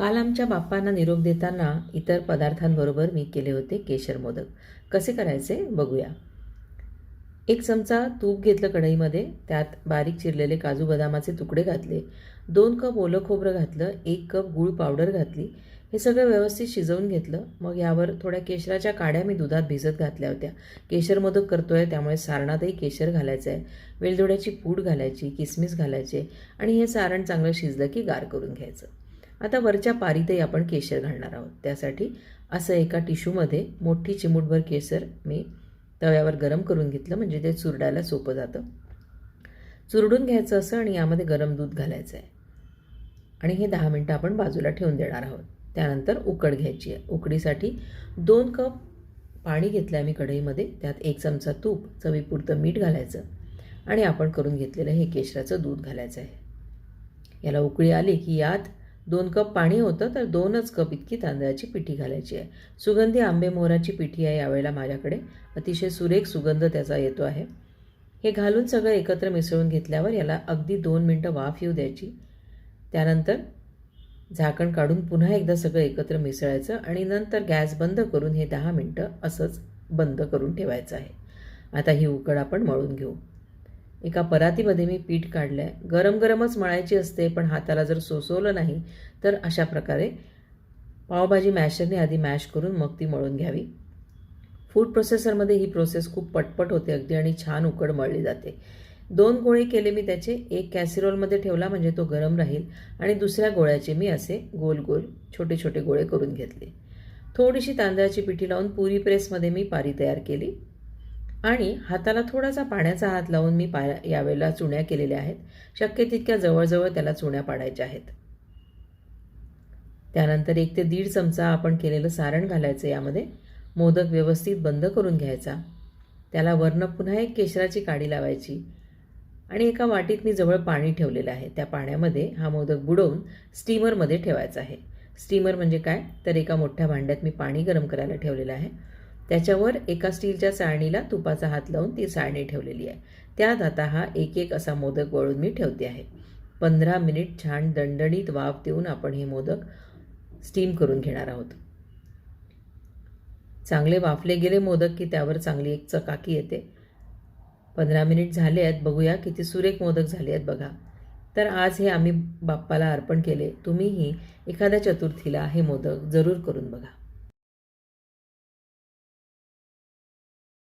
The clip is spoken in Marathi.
काल आमच्या बाप्पांना निरोप देताना इतर पदार्थांबरोबर मी केले होते केशर मोदक. कसे करायचे बघूया. 1 चमचा तूप घेतलं कढईमध्ये, त्यात बारीक चिरलेले काजू बदामाचे तुकडे घातले, 2 कप ओलं खोबरं घातलं, 1 कप गूळ पावडर घातली. हे सगळं व्यवस्थित शिजवून घेतलं. मग यावर थोड्या केशराच्या काड्या मी दुधात भिजत घातल्या होत्या. केशर मोदक करतोय त्यामुळे सारणातही केशर घालायचं आहे. वेलदोड्याची पूड घालायची, किसमिस घालायचे आणि हे सारण चांगलं शिजलं की गार करून घ्यायचं. आता वरच्या पारीतही आपण केशर घालणार आहोत. त्यासाठी असं एका टिश्यूमध्ये मोठी चिमूटभर केशर मी तव्यावर गरम करून घेतलं, म्हणजे ते चुरडायला सोपं जातं. चुरडून घ्यायचं असं आणि यामध्ये गरम दूध घालायचं आहे आणि हे 10 मिनटं आपण बाजूला ठेवून देणार आहोत. त्यानंतर उकड घ्यायची आहे. उकडीसाठी 2 कप पाणी घेतलं आहे मी कढईमध्ये, त्यात 1 चमचा तूप, चवीपुरतं मीठ घालायचं आणि आपण करून घेतलेलं हे केशराचं दूध घालायचं आहे. याला उकळी आली की यात 2 कप पाणी होतं तर 2च कप इतकी तांदळाची पिठी घालायची आहे. सुगंधी आंबे मोहराची पिठी आहे यावेळेला माझ्याकडे. अतिशय सुरेख सुगंध त्याचा येतो आहे. हे घालून सगळं एकत्र मिसळून घेतल्यावर याला अगदी 2 मिनटं वाफ येऊ द्यायची. त्यानंतर झाकण काढून पुन्हा एकदा सगळं एकत्र मिसळायचं आणि नंतर गॅस बंद करून हे 10 मिनटं असंच बंद करून ठेवायचं आहे. आता ही उकड आपण मळून घेऊ. एका परातीमध्ये मी पीठ काढलं आहे. गरम गरमच मळायची असते, पण हाताला जर सोसवलं नाही तर अशा प्रकारे पावभाजी मॅशरने आधी मॅश करून मग ती मळून घ्यावी. फूड प्रोसेसरमध्ये ही प्रोसेस खूप पटपट होते अगदी आणि छान उकड मळली जाते. 2 गोळे केले मी त्याचे. एक कॅसेरोलमध्ये ठेवला म्हणजे तो गरम राहील आणि दुसऱ्या गोळ्याचे मी असे गोल गोल छोटे छोटे गोळे करून घेतले. थोडीशी तांदळाची पिठी लावून पुरी प्रेसमध्ये मी पारी तयार केली आणि हाताला थोडासा पाण्याचा हात लावून मी यावेळेला चुण्या केलेल्या आहेत. शक्य तितक्या जवळजवळ त्याला चुण्या पाडायच्या आहेत. त्यानंतर 1 ते 1.5 चमचा आपण केलेलं सारण घालायचं यामध्ये. मोदक व्यवस्थित बंद करून घ्यायचा. त्याला वरनं पुन्हा एक केशराची काडी लावायची आणि एका वाटीत मी जवळ पाणी ठेवलेलं आहे. त्या पाण्यामध्ये हा मोदक बुडवून स्टीमरमध्ये ठेवायचा आहे. स्टीमर म्हणजे काय, तर एका मोठ्या भांड्यात मी पाणी गरम करायला ठेवलेलं आहे. त्याच्यावर एका स्टीलच्या चाळणीला तुपाचा हात लावून ती चाळणी ठेवलेली आहे. त्यात आता हा एक एक असा मोदक वळून मी ठेवते आहे. 15 मिनिट छान दणदणीत वाफ देऊन आपण हे मोदक स्टीम करून घेणार आहोत. चांगले वाफले गेले मोदक की त्यावर चांगली एक चकाकी येते. 15 मिनिट झाले आहेत. बघूया किती सुरेख मोदक झाले आहेत बघा. तर आज हे आम्ही बाप्पाला अर्पण केले. तुम्हीही एखाद्या चतुर्थीला हे मोदक जरूर करून बघा.